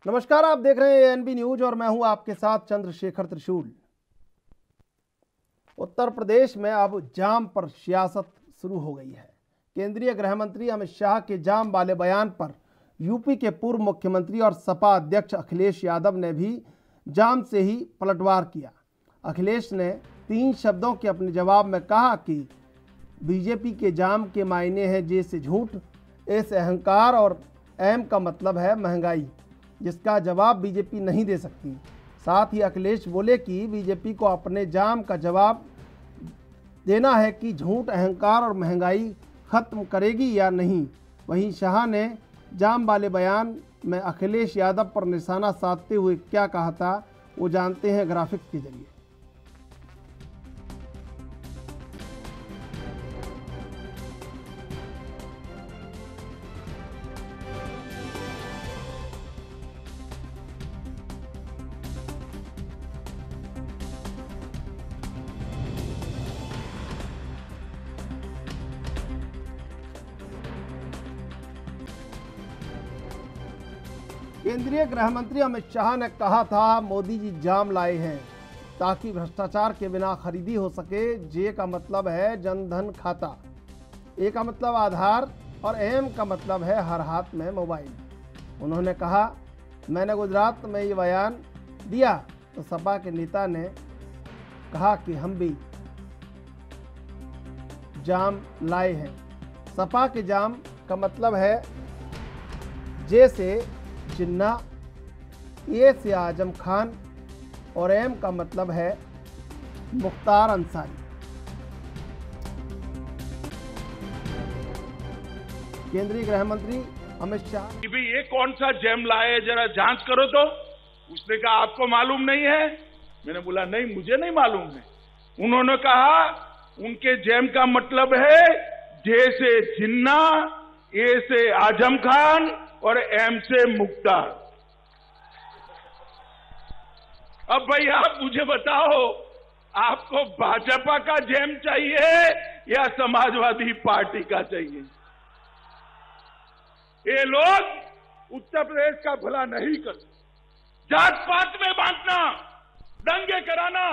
नमस्कार, आप देख रहे हैं एएनबी न्यूज और मैं हूं आपके साथ चंद्रशेखर त्रिशूल। उत्तर प्रदेश में अब जाम पर सियासत शुरू हो गई है। केंद्रीय गृह मंत्री अमित शाह के जाम वाले बयान पर यूपी के पूर्व मुख्यमंत्री और सपा अध्यक्ष अखिलेश यादव ने भी जाम से ही पलटवार किया। अखिलेश ने 3 शब्दों के अपने जवाब में कहा कि बीजेपी के जाम के मायने हैं जे से झूठ, ए से अहंकार और एम का मतलब है महंगाई, जिसका जवाब बीजेपी नहीं दे सकती। साथ ही अखिलेश बोले कि बीजेपी को अपने जाम का जवाब देना है कि झूठ, अहंकार और महंगाई खत्म करेगी या नहीं। वहीं शाह ने जाम वाले बयान में अखिलेश यादव पर निशाना साधते हुए क्या कहा था, वो जानते हैं ग्राफिक्स के जरिए। केंद्रीय गृह मंत्री अमित शाह ने कहा था, मोदी जी जाम लाए हैं ताकि भ्रष्टाचार के बिना खरीदी हो सके। जे का मतलब है जनधन खाता, ए का मतलब आधार और एम का मतलब है हर हाथ में मोबाइल। उन्होंने कहा, मैंने गुजरात में ये बयान दिया तो सपा के नेता ने कहा कि हम भी जाम लाए हैं। सपा के जाम का मतलब है जे से जिन्ना, ए से आजम खान और एम का मतलब है मुख्तार अंसारी। केंद्रीय गृह मंत्री अमित शाह, भाई ये कौन सा जैम लाए, जरा जांच करो तो। उसने कहा आपको मालूम नहीं है? मैंने बोला नहीं, मुझे नहीं मालूम है। उन्होंने कहा उनके जैम का मतलब है जे से जिन्ना, ए से आजम खान और एम से मुख्तार। अब भाई आप मुझे बताओ, आपको भाजपा का जैम चाहिए या समाजवादी पार्टी का चाहिए? ये लोग उत्तर प्रदेश का भला नहीं करते। जात पात में बांटना, दंगे कराना,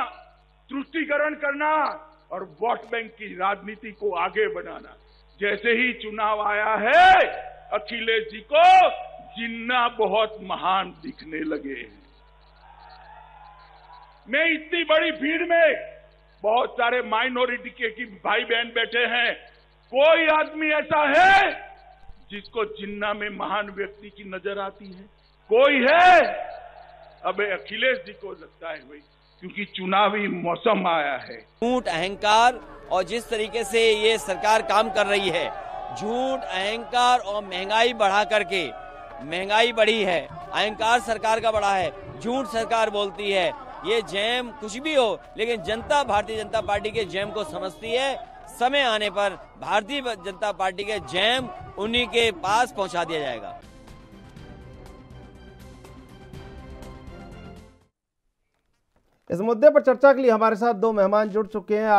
तुष्टीकरण करना और वोट बैंक की राजनीति को आगे बढ़ाना। जैसे ही चुनाव आया है, अखिलेश जी को जिन्ना बहुत महान दिखने लगे हैं। मैं इतनी बड़ी भीड़ में, बहुत सारे माइनॉरिटी के भाई बहन बैठे हैं, कोई आदमी ऐसा है जिसको जिन्ना में महान व्यक्ति की नजर आती है? कोई है? अब अखिलेश जी को लगता है भाई, क्योंकि चुनावी मौसम आया है। झूठ, अहंकार और जिस तरीके से ये सरकार काम कर रही है, झूठ, अहंकार और महंगाई बढ़ा करके, महंगाई बढ़ी है, अहंकार सरकार का बढ़ा है, झूठ सरकार बोलती है। ये जैम कुछ भी हो, लेकिन जनता भारतीय जनता पार्टी के जैम को समझती है। समय आने पर भारतीय जनता पार्टी के जैम उन्हीं के पास पहुंचा दिया जाएगा। इस मुद्दे पर चर्चा के लिए हमारे साथ 2 मेहमान जुड़ चुके हैं।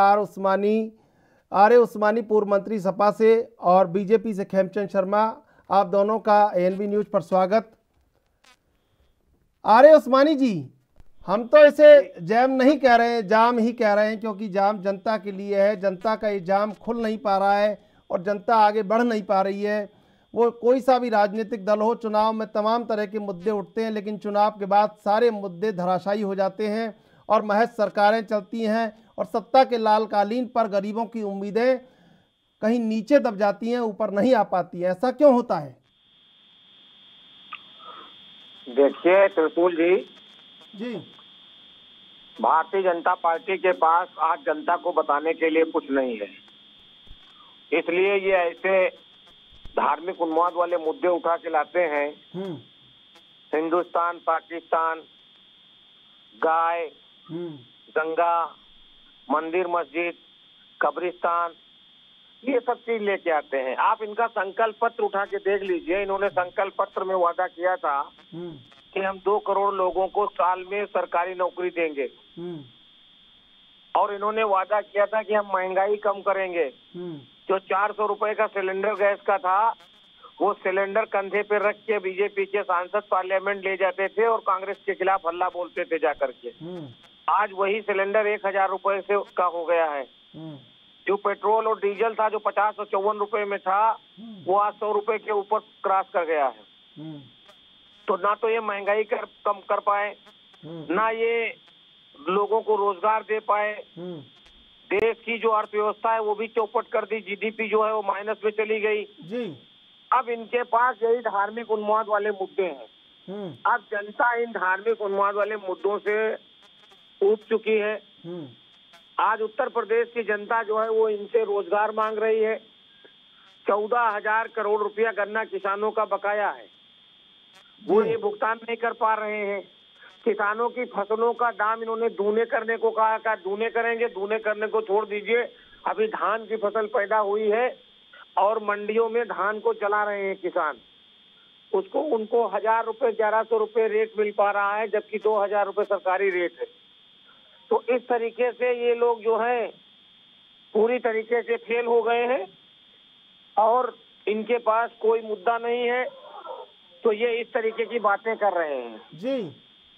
आर ए उस्मानी पूर्व मंत्री सपा से और बीजेपी से खेमचंद शर्मा। आप दोनों का एएनबी न्यूज पर स्वागत। आर ए उस्मानी जी, हम तो इसे जैम नहीं कह रहे हैं, जाम ही कह रहे हैं, क्योंकि जाम जनता के लिए है। जनता का ये जाम खुल नहीं पा रहा है और जनता आगे बढ़ नहीं पा रही है। वो कोई सा भी राजनीतिक दल हो, चुनाव में तमाम तरह के मुद्दे उठते हैं, लेकिन चुनाव के बाद सारे मुद्दे धराशायी हो जाते हैं और महज सरकारें चलती हैं और सत्ता के लाल कालीन पर गरीबों की उम्मीदें कहीं नीचे दब जाती हैं, ऊपर नहीं आ पाती हैं। ऐसा क्यों होता है? देखिए त्रिशूल जी, भारतीय जनता पार्टी के पास आज जनता को बताने के लिए कुछ नहीं है, इसलिए ये ऐसे धार्मिक उन्माद वाले मुद्दे उठा के लाते हैं। हिंदुस्तान, पाकिस्तान, गाय, गंगा, मंदिर, मस्जिद, कब्रिस्तान, ये सब चीज लेके आते हैं। आप इनका संकल्प पत्र उठा के देख लीजिए। इन्होंने संकल्प पत्र में वादा किया था कि हम 2 करोड़ लोगों को साल में सरकारी नौकरी देंगे, और इन्होंने वादा किया था कि हम महंगाई कम करेंगे। जो 400 रुपए का सिलेंडर गैस का था, वो सिलेंडर कंधे पे रख के बीजेपी के सांसद पार्लियामेंट ले जाते थे और कांग्रेस के खिलाफ हल्ला बोलते थे जाकर के। आज वही सिलेंडर 1000 रुपए से का हो गया है। जो पेट्रोल और डीजल था, जो 50 और 54 रुपए में था, वो आज 100 रुपए के ऊपर क्रॉस कर गया है। तो ना तो ये महंगाई कम कर पाए, ना ये लोगों को रोजगार दे पाए। देश की जो अर्थव्यवस्था है वो भी चौपट कर दी। जीडीपी जो है वो माइनस में चली गई जी। अब इनके पास यही धार्मिक उन्माद वाले मुद्दे हैं। अब जनता इन धार्मिक उन्माद वाले मुद्दों से ऊब चुकी है। आज उत्तर प्रदेश की जनता जो है वो इनसे रोजगार मांग रही है। 14,000 करोड़ रुपया गन्ना किसानों का बकाया है, वो ये भुगतान नहीं कर पा रहे हैं। किसानों की फसलों का दाम इन्होंने दूने करने को कहा, दूने करेंगे। दूने करने को छोड़ दीजिए, अभी धान की फसल पैदा हुई है और मंडियों में धान को चला रहे हैं किसान। उसको उनको 1000 रुपए 1100 रुपए रेट मिल पा रहा है, जबकि 2000 रुपए सरकारी रेट है। तो इस तरीके से ये लोग जो है पूरी तरीके से फेल हो गए हैं और इनके पास कोई मुद्दा नहीं है। तो ये इस तरीके की बातें कर रहे हैं जी।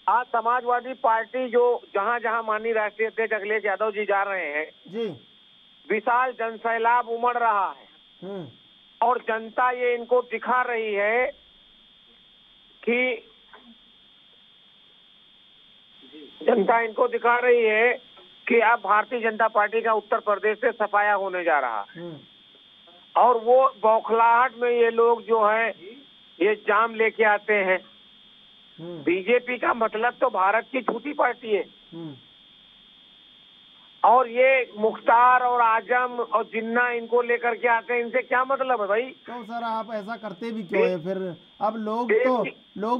आज समाजवादी पार्टी जो जहां जहां माननीय राष्ट्रीय अध्यक्ष अखिलेश यादव जी जा रहे हैं जी, विशाल जनसैलाब उमड़ रहा है और जनता ये इनको दिखा रही है कि अब भारतीय जनता पार्टी का उत्तर प्रदेश से सफाया होने जा रहा है। और वो बौखलाहट में ये लोग जो है ये जाम लेके आते हैं। बीजेपी का मतलब तो भारत की झूठी पार्टी है। और ये मुख्तार और आजम और जिन्ना इनको लेकर के आते हैं, इनसे क्या मतलब है भाई? तो सर आप ऐसा करते भी क्यों है फिर? अब लोग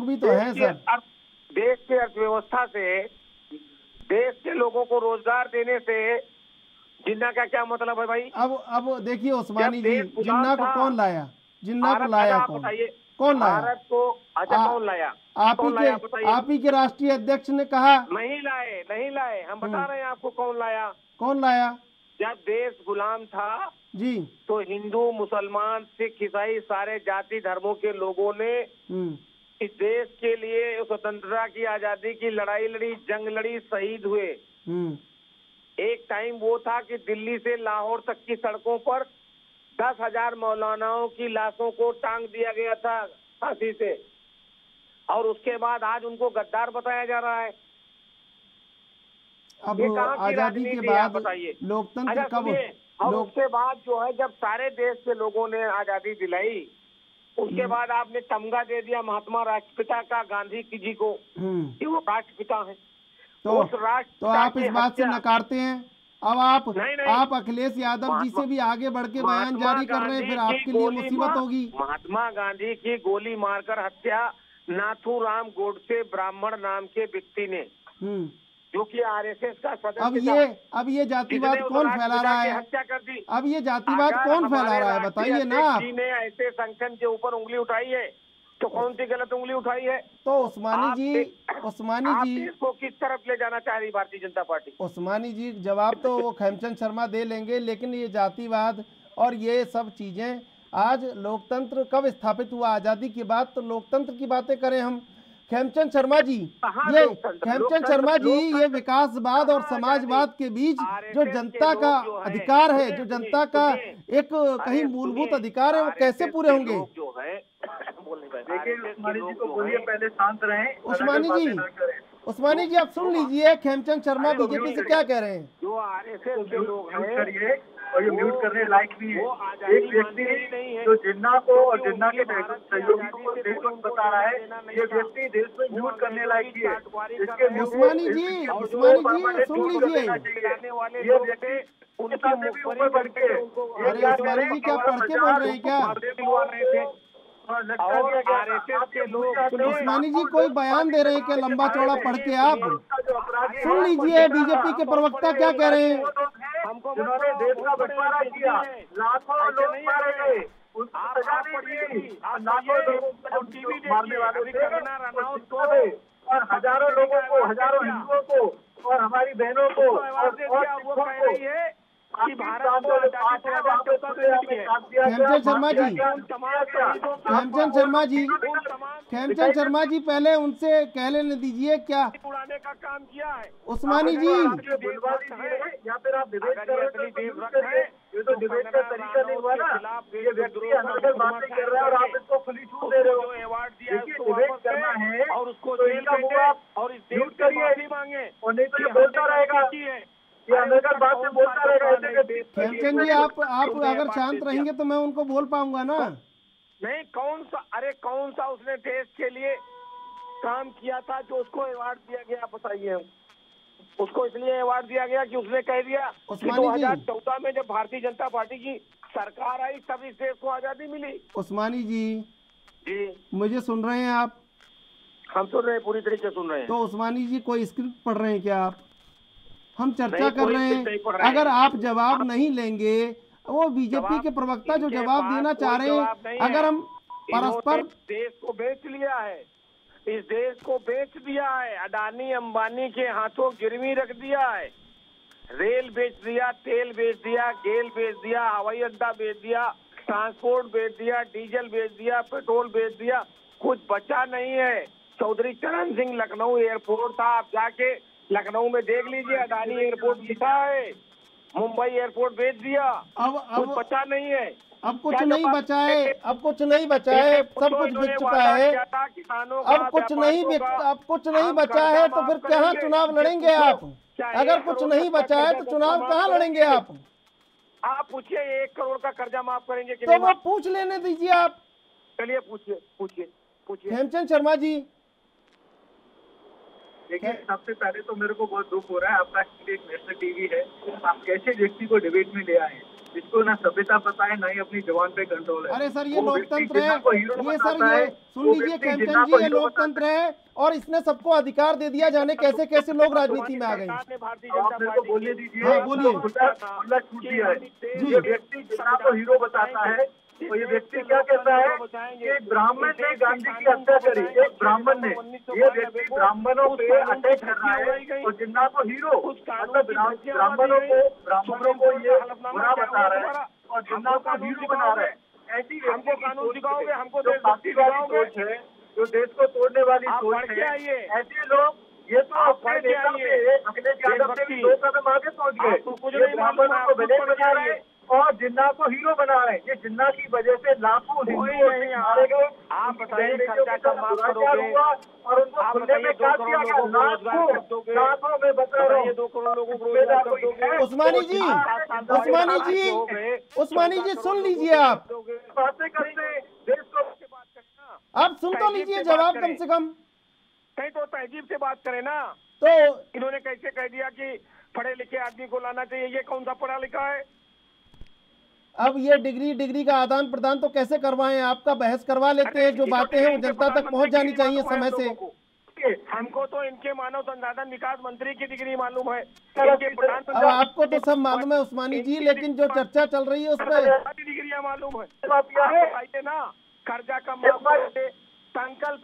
भी तो हैं सर। देश की अर्थव्यवस्था से, देश के लोगों को रोजगार देने से जिन्ना का क्या मतलब है भाई? अब देखिए उस्मानी जी, जिन्ना को कौन लाया? जिन्ना को लाया कौन लाया? भारत को कौन लाया? आप ही के राष्ट्रीय अध्यक्ष ने कहा नहीं लाए। हम बता रहे हैं आपको कौन लाया। जब देश गुलाम था जी, तो हिंदू, मुसलमान, सिख, ईसाई सारे जाति धर्मों के लोगों ने इस देश के लिए स्वतंत्रता की, आजादी की लड़ाई लड़ी, जंग लड़ी, शहीद हुए। एक टाइम वो था कि दिल्ली से लाहौर तक की सड़कों पर 10,000 मौलानाओं की लाशों को टांग दिया गया था फांसी से, और उसके बाद आज उनको गद्दार बताया जा रहा है। अब आजादी के बाद लोकतंत्र कब? और उसके बाद जो है जब सारे देश के लोगों ने आजादी दिलाई, उसके बाद आपने तमगा दे दिया महात्मा राष्ट्रपिता का, गांधी जी को, कि वो राष्ट्रपिता है। तो आप इस बात से नकारते हैं? अब आप अखिलेश यादव जी से भी आगे बढ़ के बयान जारी कर रहे हैं, फिर आपके लिए मुसीबत होगी। महात्मा गांधी की गोली मारकर हत्या नाथूराम गोडसे ब्राह्मण नाम के व्यक्ति ने, जो कि आरएसएस का सदस्य। अब ये जातिवाद कौन फैला रहा है? हत्या कर दी। अब ये जातिवाद कौन फैला रहा है बताइए ना आप। ने ऐसे संगठन के ऊपर उंगली उठाई है तो कौन सी गलत उंगली उठाई है? तो उस्मानी जी इसको किस तरफ ले जाना चाह रही भारतीय जनता पार्टी? उस्मानी जी जवाब तो वो खेमचंद शर्मा दे लेंगे, लेकिन ये जातिवाद और ये सब चीजें, आज लोकतंत्र कब स्थापित हुआ? आजादी के बाद तो लोकतंत्र की बातें करें हम। खेमचंद शर्मा जी, ये विकासवाद और समाजवाद के बीच जो जनता का अधिकार है, जो जनता का एक कहीं मूलभूत अधिकार है, वो कैसे पूरे होंगे? देखिए उस्मानी जी को बोलिए पहले शांत रहें। उस्मानी जी आप सुन लीजिए, खेमचंद शर्मा बीजेपी से क्या कह रहे हैं? जो आरएसएस के लोग हैं और ये म्यूट करने लायक भी है। एक व्यक्ति जो जिन्ना को और जिन्ना के सहयोगी को देशभक्त बता रहा है, ये व्यक्ति देश में म्यूट करने लायक भी है। इसके उस्मानी जी सुन लीजिए, ये व्यक्ति उनके भी ऊपर बढ़ के, अरे उस्मानी जी क्या पढ़ के बोल रहे हैं क्या? उस्मानी जी कोई बयान दे रहे हैं क्या लंबा चौड़ा पढ़ के? आप सुन लीजिए बीजेपी के प्रवक्ता क्या कह रहे हैं। जिन्होंने देश का बंटवारा किया, लाखों लोग मारे गए, उनको सजा नहीं मिली, लाखों लोगों को मारने वाले थे और हजारों लोगों को, हजारों हिंदुओं को और हमारी बहनों को और सिखों को खेमचंद शर्मा जी पहले उनसे कह लेने दीजिए क्या उड़ाने का काम किया है उस्मानी जी। या फिर आप डिबेट कर रहे हैं, ये तो डिबेट का तरीका नहीं हुआ ना। ये व्यक्ति अनर्गल बातें कर रहा है और आप इसको खुली छूट दे रहे हो। अवार्ड दिया है उसको डिबेट वापस करना है और उसको तो जेल इनका भेजे मुंह आप और इस देश म्यूट से करिए माफी मांगे और नहीं तो ये बोलता रहेगा, ये अनर्गल बात से बोलता रहेगा। खेमचंद जी आप अगर शांत रहेंगे तो मैं उनको बोल पाऊंगा ना। नहीं, कौन सा उसने देश के लिए काम किया था जो उसको अवार्ड दिया गया, बताइए। उसको इसलिए अवार्ड दिया गया कि उसने कह दिया कि 2014 में जब भारतीय जनता पार्टी की सरकार आई तब इस देश को आजादी मिली। उस्मानी जी जी मुझे सुन रहे हैं आप? हम सुन रहे हैं, पूरी तरीके सुन रहे हैं। तो उस्मानी जी कोई स्क्रिप्ट पढ़ रहे हैं क्या आप? हम चर्चा कर रहे हैं, अगर आप जवाब नहीं लेंगे, वो बीजेपी के प्रवक्ता जो जवाब देना चाह रहे हैं, अगर हम परस्पर देश को बेच लिया है, इस देश को बेच दिया है, अडानी अंबानी के हाथों गिरवी रख दिया है, रेल बेच दिया, तेल बेच दिया, गेल बेच दिया, हवाई अड्डा बेच दिया, ट्रांसपोर्ट बेच दिया, डीजल बेच दिया, पेट्रोल बेच दिया, कुछ बचा नहीं है। चौधरी चरण सिंह लखनऊ एयरपोर्ट था, आप जाके लखनऊ में देख लीजिए, अडानी एयरपोर्ट लिखा है, मुंबई एयरपोर्ट बेच दिया, कुछ बचा नहीं है। अब कुछ नहीं बचा है, अब कुछ नहीं बचा है, सब कुछ बिक चुका है। अब कुछ नहीं बचा है तो फिर कहाँ चुनाव लड़ेंगे आप? अगर कुछ नहीं बचा है तो चुनाव कहाँ लड़ेंगे आप? आप पूछिए 1 करोड़ का कर्जा माफ करेंगे कि तो वो पूछ लेने दीजिए आप। चलिए पूछिए। खेमचंद शर्मा जी देखिए, सबसे पहले तो मेरे को बहुत दुख हो रहा है, आपका एक नेशनल टीवी है, आप कैसे व्यक्ति को डिबेट में ले आए, जिसको ना सभ्यता पता है ना ही अपनी जवान पे कंट्रोल है। अरे सर ये लोकतंत्र है, ये सर ये सुन लीजिए खेमचंद जी, ये लोकतंत्र है और इसने सबको अधिकार दे दिया जाने कैसे कैसे लोग राजनीति में आ गए। आप मेरे को बोलने दीजिए। हाँ बोलिए। खुला छूट दिया है। ये व्यक्ति जितना को हीरो बताता है, तो ये व्यक्ति क्या कहता है कि एक ब्राह्मण ने गांधी की हत्या करी, एक ब्राह्मण ने, ये व्यक्ति ब्राह्मणों पे अटैक कर रहा है और जिन्ना को हीरो, मतलब ब्राह्मणों को ये बुरा बता रहा है और जिन्ना को हीरो बना रहा है। ऐसी हमको कानून सिखाओगे, हमको देशभक्ति वाली सोच है, जो देश को तोड़ने वाली सोच है, ऐसे लोग, ये तो अपने नेता पे अखिलेश यादव से भी 2 कदम आगे पहुंच गए। ये ब्राह्मणों को विलेन बना रहे हैं और जिन्ना को हीरो बना रहे हैं। ये जिन्ना की वजह से लाखों हिंदू मारे गए। आप बताइए खर्चा कब माफ करोगे और उनको खुलने में काट दिया गया, लाखों में बता रहे हैं, 2 करोड़ लोगों को रोजगार कर दोगे। उस्मानी जी सुन लीजिए, आप बातें करते हैं, देश को बात करना, आप सुन तो लीजिए जवाब कम से कम। कहीं तो तहजीब से बात करें ना। तो इन्होंने कैसे कह दिया कि पढ़े लिखे आदमी को लाना चाहिए, ये कौन सा पढ़ा लिखा है? अब ये डिग्री का आदान प्रदान तो कैसे करवाएं? आपका बहस करवा लेते हैं, जो बातें हैं वो जनता तक पहुंच जानी चाहिए समय से। हमको तो इनके मानव संसाधन विकास मंत्री की डिग्री मालूम है, अब आपको तो सब मालूम है उस्मानी जी, लेकिन जो चर्चा चल रही है उस पर डिग्रियां मालूम है। बताइए ना, कर्जा का माफ, संकल्प,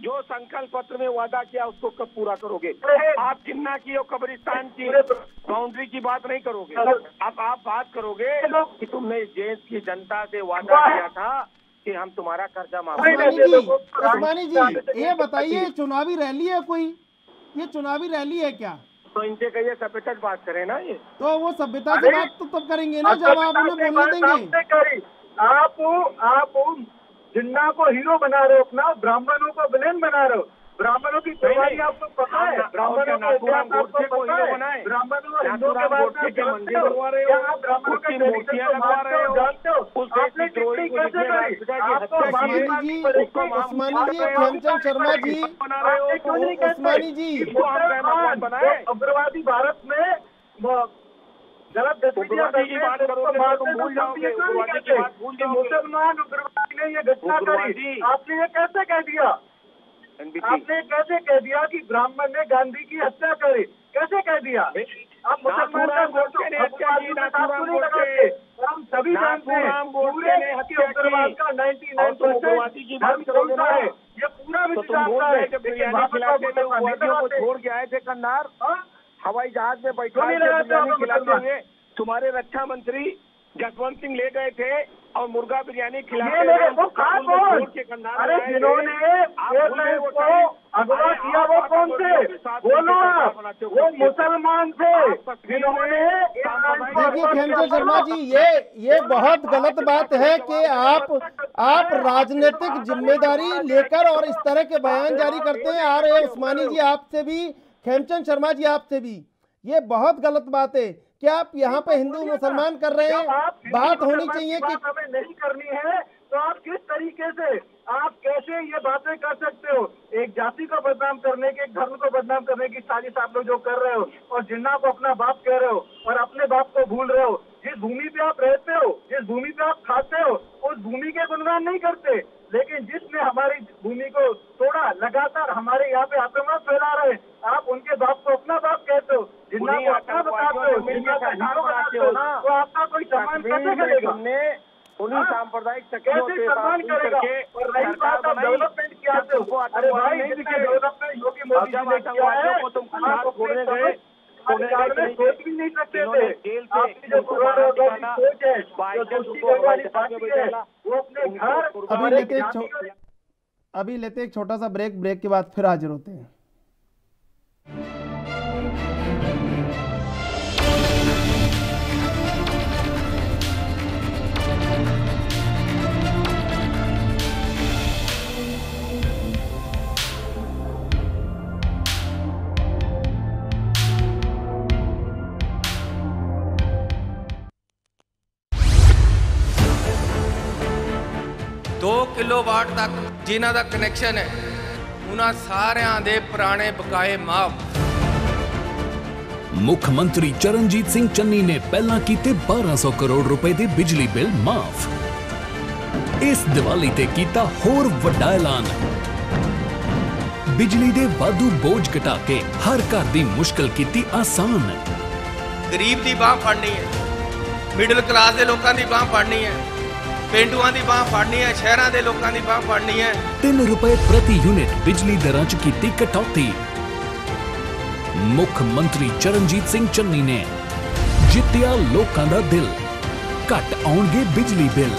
जो संकल्प पत्र में वादा किया उसको कब पूरा करोगे? आप जिन्ना की और कब्रिस्तान की बाउंड्री की बात नहीं करोगे, आप बात करोगे कि तुमने इस देश की जनता से वादा किया था कि हम तुम्हारा कर्जा माफ करेंगे। उस्मानी जी ये बताइए, चुनावी रैली है कोई? ये चुनावी रैली है क्या? तो इनसे कहिए सभ्यता से बात करें ना। ये तो वो सभ्यता से बात तो तब करेंगे ना जब आप उन्हें बोलने देंगे। आप जिन्ना को हीरो बना रहे हो, अपना ब्राह्मणों को विलेन बना रहे हो। ब्राह्मणों की तैयारी आपको पता है, ब्राह्मणों को इतिहास आपको पता है, ब्राह्मणों और हिंदुओं के बारे में जानते हो, क्या आप ब्राह्मणों के ट्रेडिशन को मानते हो, जानते हो? आपने टिप्पणी कैसे करी? आपको उस्मानी जी, खेमचंद शर्मा जी, उस्मानी जी, उग्रवादी भारत में गलत गतिविधियां की बात करोगे, भूल जाओगे मुसलमान उग्रवादी ने ये घटना करी। आपने ये कैसे कह दिया? आपने कैसे कह दिया कि ब्राह्मण ने गांधी की हत्या करी? कैसे कह दिया? आप मुसलमान का वोट तो नहीं लगाते। हम सभी जानते हैं पूरे उग्रवाद का 99% धर्म कौन सा है, ये पूरा विश्व जानता है। छोड़ के आए थे कन्नार, हवाई जहाज में बैठा बिरयानी खिलाते हुए तुम्हारे रक्षा मंत्री जसवंत सिंह ले गए थे और मुर्गा बिरयानी खिलाते अरे जिन्होंने एयरलाइंस को अगवा किया वो कौन थे, बोलो आप। वो मुसलमान थे जिन्होंने। देखिए खेमचंद शर्मा जी, ये बहुत गलत बात है कि आप राजनीतिक जिम्मेदारी लेकर और इस तरह के बयान जारी करते हैं। आ रहे उस्मानी जी आपसे भी, खेमचंद शर्मा जी आपसे भी, ये बहुत गलत बात है कि आप यहाँ पे हिंदू मुसलमान कर रहे हैं। बात होनी चाहिए कि हमें नहीं करनी है तो आप किस तरीके से, आप कैसे ये बातें कर सकते हो। एक जाति को बदनाम करने की, एक धर्म को बदनाम करने की साजिश आप लोग जो कर रहे हो, और जिन्ना को अपना बाप कह रहे हो और अपने बाप को भूल रहे हो। जिस भूमि पे आप रहते हो, जिस भूमि पे आप खाते हो, उस भूमि के गुणगान नहीं करते, लेकिन जिसने हमारी भूमि को तोड़ा, लगातार हमारे यहाँ पे आतंकवाद फैला रहे, आप उनके बाप को अपना बाप कहते हो, जिन्ना को अपना बताते हो, जिन्ना का हीरो बनाते हो, तो आपका कोई सम्मान कैसे करेगा? उन्हीं सांप्रदायिक कैसे सम्मान करेगा? और रही बात आप डेवलपमेंट की आते हो, अरे भाई जिसने डेवलपमेंट योगी मोदी जी ने किया है, आप छोड़ने गए सोच भी नहीं सकते थे। आपकी जो सोच है, जो दोस्ती करने वाली पार्टी है, वो अपने घर। अभी लेते एक छोटा सा ब्रेक के बाद फिर हाजिर होते हैं। दो किलोवाट तक जिन्हां दा कनैक्शन है उन्हां सारिਆਂ ਦੇ ਪੁਰਾਣੇ ਬਕਾਏ ਮਾਫ। ਮੁੱਖ ਮੰਤਰੀ ਚਰਨਜੀਤ ਸਿੰਘ ਚੰਨੀ ਨੇ ਪਹਿਲਾਂ ਕੀਤੇ 1200 ਕਰੋੜ ਰੁਪਏ ਦੇ ਬਿਜਲੀ ਬਿੱਲ ਮਾਫ। ਇਸ ਦੀਵਾਲੀ ਤੇ ਕੀਤਾ ਹੋਰ ਵੱਡਾ ਐਲਾਨ, ਬਿਜਲੀ ਦੇ ਵਾਧੂ ਬੋਝ ਘਟਾ ਕੇ ਹਰ ਘਰ ਦੀ ਮੁਸ਼ਕਲ ਕੀਤੀ ਆਸਾਨ। ਗਰੀਬ ਦੀ ਬਾਹ ਫੜਨੀ ਹੈ, ਮਿਡਲ ਕਲਾਸ ਦੇ ਲੋਕਾਂ ਦੀ ਬਾਹ ਫੜਨੀ ਹੈ, ਪਿੰਡੂਆਂ ਦੀ ਬਾਹ ਫੜਨੀ ਹੈ, ਸ਼ਹਿਰਾਂ ਦੇ ਲੋਕਾਂ ਦੀ ਬਾਹ ਫੜਨੀ ਹੈ। 3 ਰੁਪਏ ਪ੍ਰਤੀ ਯੂਨਿਟ ਬਿਜਲੀ ਦਰਾਂ 'ਚ ਕੀਤੀ ਕਟੌਤੀ। ਮੁੱਖ ਮੰਤਰੀ ਚਰਨਜੀਤ ਸਿੰਘ ਚੰਨੀ ਨੇ ਜਿੱਤਿਆ ਲੋਕਾਂ ਦਾ ਦਿਲ, ਘੱਟ ਆਉਣਗੇ ਬਿਜਲੀ ਬਿੱਲ।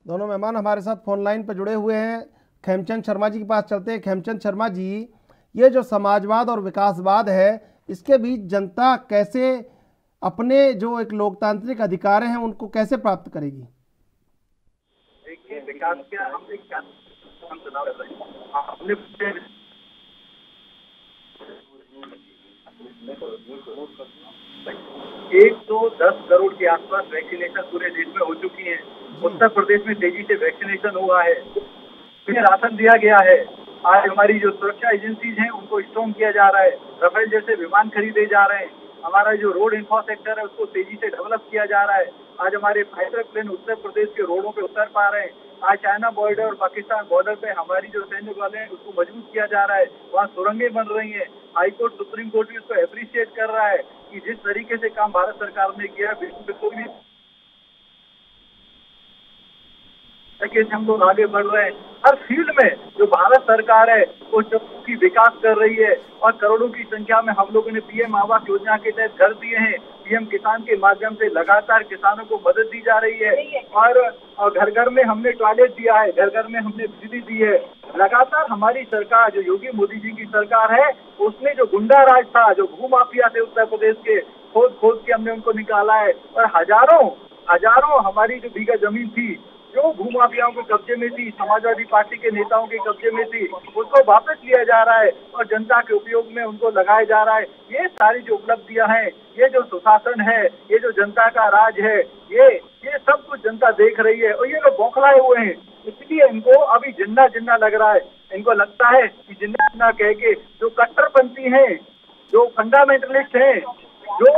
दोनों मेहमान हमारे साथ फोन लाइन पर जुड़े हुए हैं। खेमचंद शर्मा जी के पास चलते हैं। खेमचंद शर्मा जी, ये जो समाजवाद और विकासवाद है, इसके बीच जनता कैसे अपने जो एक लोकतांत्रिक अधिकार हैं उनको कैसे प्राप्त करेगी? देखिए, विकास क्या, हम चुनाव कर रहे हैं, 110 करोड़ के आसपास वैक्सीनेशन पूरे देश में हो चुकी है। उत्तर प्रदेश में तेजी से वैक्सीनेशन हुआ है, उन्हें राशन दिया गया है। आज हमारी जो सुरक्षा एजेंसीज हैं उनको स्ट्रॉन्ग किया जा रहा है, राफेल जैसे विमान खरीदे जा रहे हैं, हमारा जो रोड इंफ्रास्ट्रक्चर है उसको तेजी से डेवलप किया जा रहा है। आज हमारे फाइटर प्लेन उत्तर प्रदेश के रोडों पे उतर पा रहे हैं। आज चाइना बॉर्डर और पाकिस्तान बॉर्डर पे हमारी जो सैन्य बल है उसको मजबूत किया जा रहा है, वहाँ सुरंगें बन रही हैं। हाईकोर्ट, सुप्रीम कोर्ट भी उसको अप्रिशिएट कर रहा है कि जिस तरीके से काम भारत सरकार ने किया, बिल्कुल भी हम लोग आगे बढ़ रहे हैं। हर फील्ड में जो भारत सरकार है वो की विकास कर रही है और करोड़ों की संख्या में हम लोगों ने पीएम आवास योजना के तहत घर दिए हैं। पीएम किसान के माध्यम से लगातार किसानों को मदद दी जा रही है और घर घर में हमने टॉयलेट दिया है, घर घर में हमने बिजली दी है। लगातार हमारी सरकार, जो योगी मोदी जी की सरकार है, उसने जो गुंडा राज था, जो भूमाफिया थे उत्तर प्रदेश के, खोद के हमने उनको निकाला है और हजारों हमारी जो बीघा जमीन थी जो भूमाफियाओं के कब्जे में थी, समाजवादी पार्टी के नेताओं के कब्जे में थी, उसको वापस लिया जा रहा है और जनता के उपयोग में उनको लगाया जा रहा है। ये सारी जो उपलब्धियां हैं, ये जो सुशासन है, ये जो जनता का राज है, ये सब कुछ जनता देख रही है और ये लोग बौखलाए हुए हैं। इसलिए इनको अभी जिन्ना लग रहा है। इनको लगता है कि जिन्ना कह के जो कट्टरपंथी हैं, जो फंडामेंटलिस्ट हैं, जो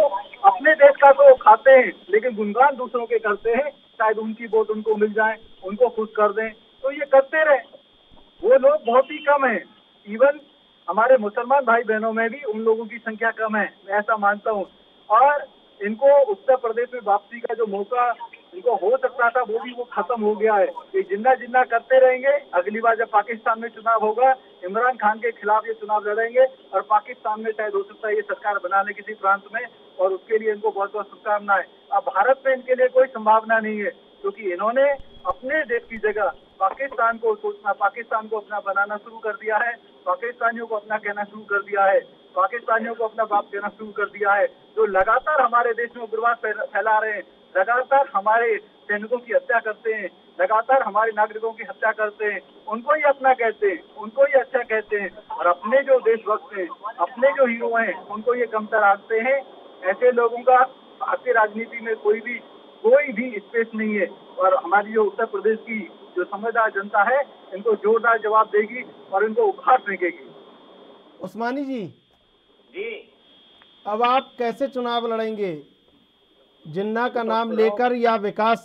अपने देश का तो खाते हैं लेकिन गुणगान दूसरों के करते हैं, शायद उनकी वोट उनको मिल जाए, उनको खुश कर दें, तो ये करते रहे। वो लोग बहुत ही कम हैं। इवन हमारे मुसलमान भाई बहनों में भी उन लोगों की संख्या कम है, मैं ऐसा मानता हूँ। और इनको उत्तर प्रदेश में वापसी का जो मौका इनको हो सकता था वो भी वो खत्म हो गया है। ये जिन्ना करते रहेंगे। अगली बार जब पाकिस्तान में चुनाव होगा, इमरान खान के खिलाफ ये चुनाव लड़ेंगे और पाकिस्तान में शायद हो सकता है ये सरकार बना ले किसी प्रांत में, और उसके लिए इनको बहुत बहुत शुभकामनाएं। अब भारत में इनके लिए कोई संभावना नहीं है, क्योंकि इन्होंने अपने देश की जगह पाकिस्तान को सोचना, पाकिस्तान को अपना बनाना शुरू कर दिया है, पाकिस्तानियों को अपना कहना शुरू कर दिया है, पाकिस्तानियों को अपना बाप कहना शुरू कर दिया है, जो लगातार हमारे देश में उग्रवाद फैला रहे हैं, लगातार हमारे सैनिकों की हत्या करते हैं, लगातार हमारे नागरिकों की हत्या करते हैं, उनको ही अपना कहते हैं, उनको ही अच्छा कहते हैं, और अपने जो देशभक्त हैं, अपने जो हीरो हैं, उनको ये कमतर आंकते हैं। ऐसे लोगों का भारतीय राजनीति में कोई भी स्पेस नहीं है, और हमारी जो उत्तर प्रदेश की जो समझदार जनता है इनको जोरदार जवाब देगी और इनको उखाड़ फेंकेगी। उस्मानी जी, जी अब आप कैसे चुनाव लड़ेंगे? जिन्ना का नाम लेकर या विकास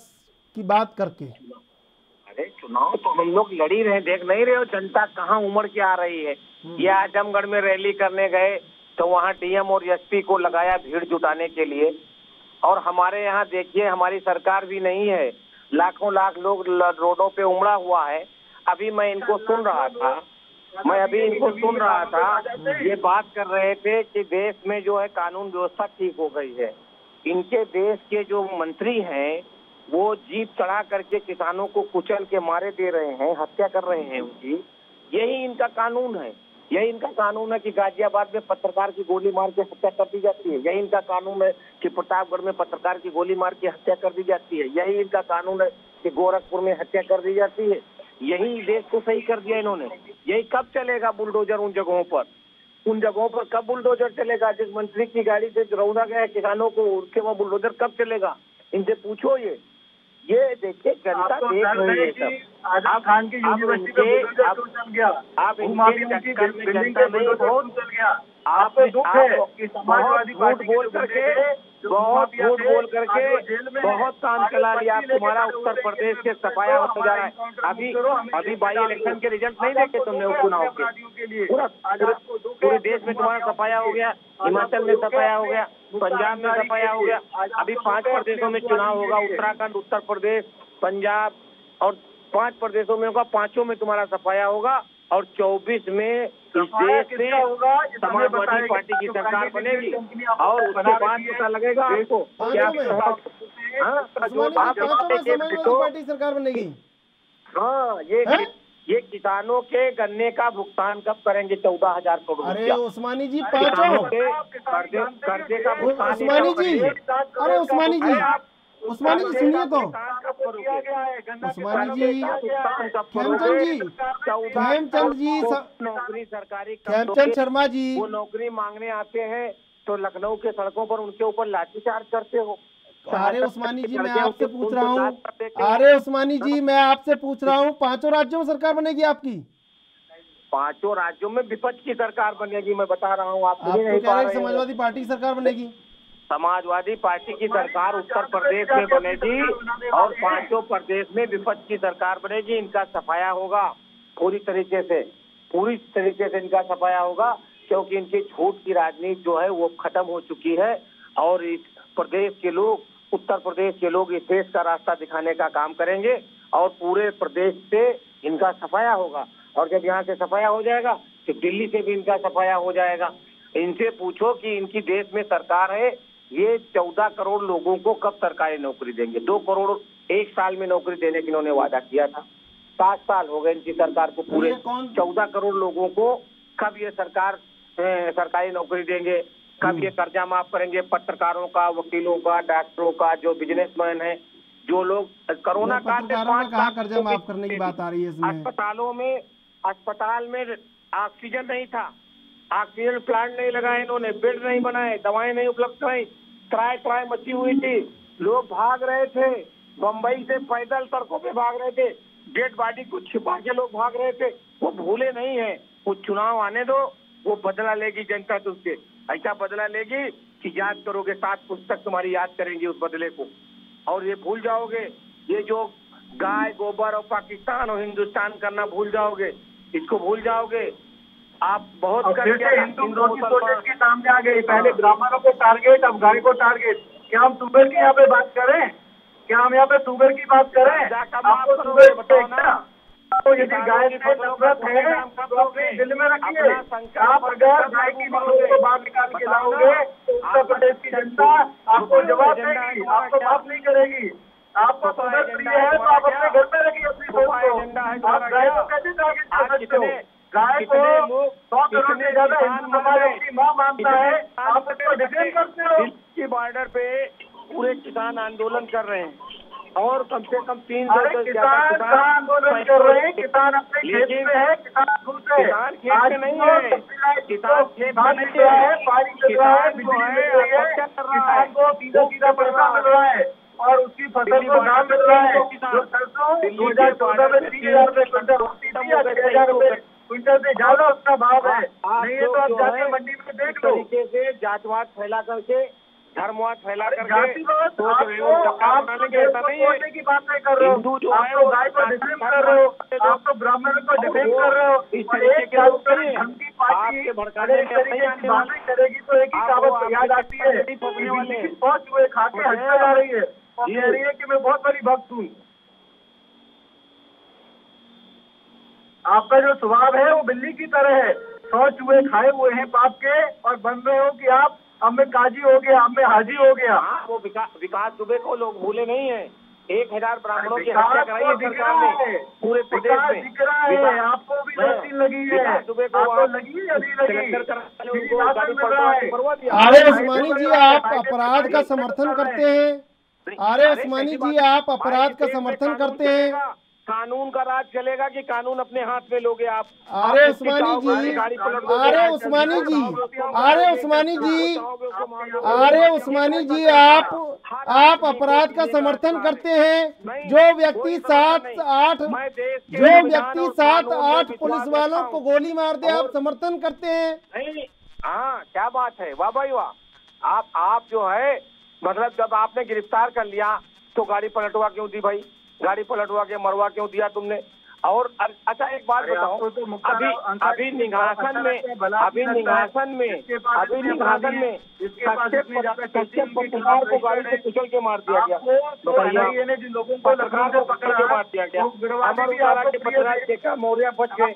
की बात करके? अरे चुनाव तो हम लोग लड़ ही रहे, देख नहीं रहे हो जनता कहाँ उमड़ के आ रही है। ये आजमगढ़ में रैली करने गए तो वहाँ डीएम और एसपी को लगाया भीड़ जुटाने के लिए, और हमारे यहाँ देखिए हमारी सरकार भी नहीं है, लाखों लाख लोग रोडों पे उमड़ा हुआ है। अभी मैं इनको सुन रहा था, ये बात कर रहे थे कि देश में जो है कानून व्यवस्था ठीक हो गई है। इनके देश के जो मंत्री हैं वो जीप चढ़ा करके किसानों को कुचल के मारे दे रहे हैं, हत्या कर रहे हैं उनकी। यही इनका कानून है, यही इनका कानून है कि गाजियाबाद में पत्रकार की गोली मार के हत्या कर दी जाती है, यही इनका कानून है कि प्रतापगढ़ में पत्रकार की गोली मार के हत्या कर दी जाती है, यही इनका कानून है कि गोरखपुर में हत्या कर दी जाती है। यही देश को सही कर दिया इन्होंने। यही कब चलेगा बुलडोजर उन जगहों पर कब बुलडोजर चलेगा? जिस मंत्री की गाड़ी से रौदा गया है किसानों को, उसके वहाँ बुलडोजर कब चलेगा? इनसे पूछो। ये देखिए जनता देख रही है सब। आजम खान की यूनिवर्सिटी में बुलडोजर चल गया, आप इनके चक्कर में जनता नहीं बहुत चल गया। आपको दुख है कि समाजवादी पार्टी बहुत झूठ बोल करके बहुत काम चला लिया। आप तुम्हारा उत्तर प्रदेश के सफाया हो जा रहा है। अभी बाई इलेक्शन के रिजल्ट नहीं देखे तुमने उपचुनाव के? पूरे देश में तुम्हारा सफाया हो गया, हिमाचल में सफाया हो गया, पंजाब में सफाया हो गया। अभी 5 प्रदेशों में चुनाव होगा, उत्तराखंड, उत्तर प्रदेश, पंजाब और 5 प्रदेशों में होगा। 5 में तुम्हारा सफाया होगा और 24 में इस देश में समाजवादी पार्टी की सरकार बनेगी, और उसके बाद पता लगेगा आपको क्या पार्टी सरकार बनेगी। हाँ, ये किसानों के गन्ने का भुगतान कब करेंगे? 14,000 करोड़। अरे उस्मानी जी, पांचों कर्जे का भुगतान। उस्मानी जी, अरे उस्मानी जी सुनिए तो। उस्मानी जी, खेमचंद जी, नौकरी सरकारी, खेमचंद शर्मा जी, वो नौकरी मांगने आते हैं तो लखनऊ के सड़कों पर उनके ऊपर लाठीचार्ज करते हो। अरे उस्मानी जी, मैं आपसे पूछ रहा हूँ, अरे उस्मानी जी मैं आपसे पूछ रहा हूँ, 5 राज्यों में सरकार बनेगी आपकी? 5 राज्यों में विपक्ष की सरकार बनेगी, मैं बता रहा हूँ। आप कह रहे हैं समाजवादी पार्टी की सरकार बनेगी? समाजवादी पार्टी की सरकार उत्तर प्रदेश में बनेगी और 5 प्रदेश में विपक्ष की सरकार बनेगी। इनका सफाया होगा पूरी तरीके से इनका सफाया होगा, क्योंकि इनकी झूठ की राजनीति जो है वो खत्म हो चुकी है। और इस प्रदेश के लोग, उत्तर प्रदेश के लोग इस देश का रास्ता दिखाने का काम करेंगे और पूरे प्रदेश से इनका सफाया होगा। और जब यहाँ से सफाया हो जाएगा तो दिल्ली से भी इनका सफाया हो जाएगा। इनसे पूछो कि इनकी देश में सरकार है, ये 14 करोड़ लोगों को कब सरकारी नौकरी देंगे? 2 करोड़ 1 साल में नौकरी देने की इन्होंने वादा किया था। 7 साल हो गए इनकी सरकार को, पूरे 14 करोड़ लोगों को कब ये सरकार सरकारी नौकरी देंगे? कब ये कर्जा माफ करेंगे? पत्रकारों का, वकीलों का, डॉक्टरों का, जो बिजनेसमैन है, जो लोग कोरोना काल में कहाँ कर्जा माफ करने की बात आ रही है इसमें? अस्पताल में ऑक्सीजन नहीं था, ऑक्सीजन प्लांट नहीं लगाए इन्होंने, बेड नहीं बनाए, दवाएं नहीं उपलब्ध कराई, त्राय मची हुई थी, लोग भाग रहे थे, बम्बई से पैदल सड़कों पे भाग रहे थे, डेड बॉडी को छिपा के लोग भाग रहे थे। वो भूले नहीं है। वो चुनाव आने दो, वो बदला लेगी जनता तुमसे, ऐसा बदला लेगी कि याद करोगे, 7 पुस्तक तुम्हारी याद करेंगी उस बदले को। और ये भूल जाओगे, ये जो गाय गोबर और पाकिस्तान और हिंदुस्तान करना भूल जाओगे, इसको भूल जाओगे। आप बहुत हिंदुओं की सोच के सामने आ गई। पहले ब्राह्मणों को टारगेट, अब गाय को टारगेट। क्या हम सुगर की यहाँ पे बात करें? क्या हम यहाँ पे सुगर की बात करें? आपको सुगर बताओ। तो यदि गाय से नफरत है तो अपने दिल में रखिए। आप अगर गाय की मांगों को बाहर निकाल के लाओगे तो उत्तर प्रदेश की जनता आपको जवाब देगी, आपको माफ नहीं करेगी। आपको सुगर प्रिय है तो आप अपने घर में रखिए अपनी सोच को। आप गाय को कैसे टारगेट कर सकते हो? गाय को 100 करोड़ से ज्यादा हिंदू समाज अपनी माँ मानता है, आप उसको डिफेंड करते हो। की बॉर्डर पे पूरे किसान आंदोलन कर रहे हैं और कम से कम 300 से ज्यादा किसान आंदोलन कर रहे हैं। किसान अपने खेत में है, किसान खुश है। किसान खेत में नहीं है, किसान खेत में नहीं है, पानी मिल रहा है, बिजली मिल रही है, किसान को सीधा पैसा मिल रहा है और उसकी फसल को दाम मिल रहा है। जो सरसों 2014 में 3,000 रुपए क्विंटल होती थी, आज 6,000 रुपए क्विंटल से ज्यादा उसका भाव है। नहीं है तो आप जाके मंडी में देख लो। तरीके से जातवाद फैला करके, धर्मवाद फैला करके जातिवाद की बात नहीं कर रहे हो। आप तो गाय को डिफेंड कर रहे हो, आप तो ब्राह्मणों को डिफेंड कर रहे हो। इस तरीके की पार्टी बातें करेगी तो एक ही कहावत याद आती है, फौज हुए खा के हटने जा रही है और कह रही है कि मैं बहुत बड़ी भक्त हूँ। आपका जो स्वभाव है वो बिल्ली की तरह है, 100 चूहे खाए हुए हैं पाप के और बन रहे हो कि आप अब मैं काजी हो गया, अब मैं हाजी हो गया। वो विकास दुबे को लोग भूले नहीं है। 1000 ब्राह्मणों की हत्या कराई है सरकार ने पूरे प्रदेश में। दिख रहा है, आपको भी वैक्सीन लगी है, आपको लगी है, अभी लगी। आर्य उस्मानी जी, आप अपराध का समर्थन करते हैं? आर्य उस्मानी जी, आप अपराध का समर्थन करते हैं? कानून का राज चलेगा कि कानून अपने हाथ में लोगे आप? आर्य उस्मानी जी, आर्य उस्मानी जी, आर्य उस्मानी जी, आर्य उस्मानी जी, आप अपराध का समर्थन करते हैं? जो व्यक्ति 7-8 पुलिस वालों को गोली मार दे, आप समर्थन करते हैं? नहीं, हाँ, क्या बात है, वाह भाई वाह। आप जो है, मतलब जब आपने गिरफ्तार कर लिया तो गाड़ी पलटवा क्यों दी भाई? गाड़ी पलटवा के मरवा क्यों दिया तुमने? और अच्छा एक बात बताओ, अभी निघासन में पत्रकार को गाड़ी से कुचल के मार दिया गया। जिन लोगों को पत्रकार को मार दिया गया, पत्रकार मौर्य बच गए।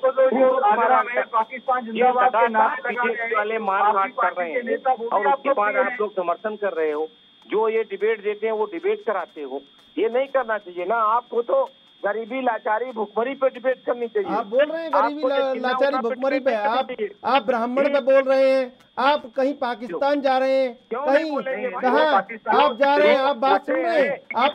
पाकिस्तान जिंदाबाद के नारे वाले मार कर रहे हैं और उसके बाद आप लोग समर्थन कर रहे हो। जो ये डिबेट देते हैं वो डिबेट कराते हो, ये नहीं करना चाहिए ना। आपको तो गरीबी, लाचारी, भुखमरी पे डिबेट करनी चाहिए। आप बोल रहे हैं गरीबी, लाचारी, भुखमरी पे, आप ब्राह्मण पे बोल रहे हैं, आप कहीं पाकिस्तान जा रहे हैं, कहीं कहाँ आप जा रहे हैं? आप बात सुन रहे हैं? आप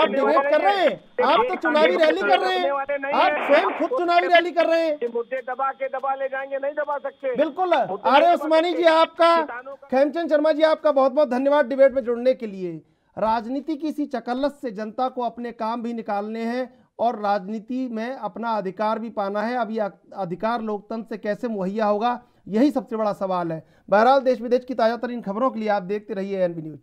डिबेट कर रहे हैं, आप तो चुनावी रैली कर रहे हैं, आप स्वयं खुद चुनावी रैली कर रहे हैं। मुद्दे दबा ले जाएंगे, नहीं दबा सकते। बिल्कुल। आर्य उस्मानी जी, आपका, खेमचंद शर्मा जी, आपका बहुत बहुत धन्यवाद डिबेट में जुड़ने के लिए। राजनीति की इसी चकल्लस से जनता को अपने काम भी निकालने हैं और राजनीति में अपना अधिकार भी पाना है। अब ये अधिकार लोकतंत्र से कैसे मुहैया होगा, यही सबसे बड़ा सवाल है। बहरहाल देश विदेश की ताज़ा तरीन खबरों के लिए आप देखते रहिए एएनबी न्यूज।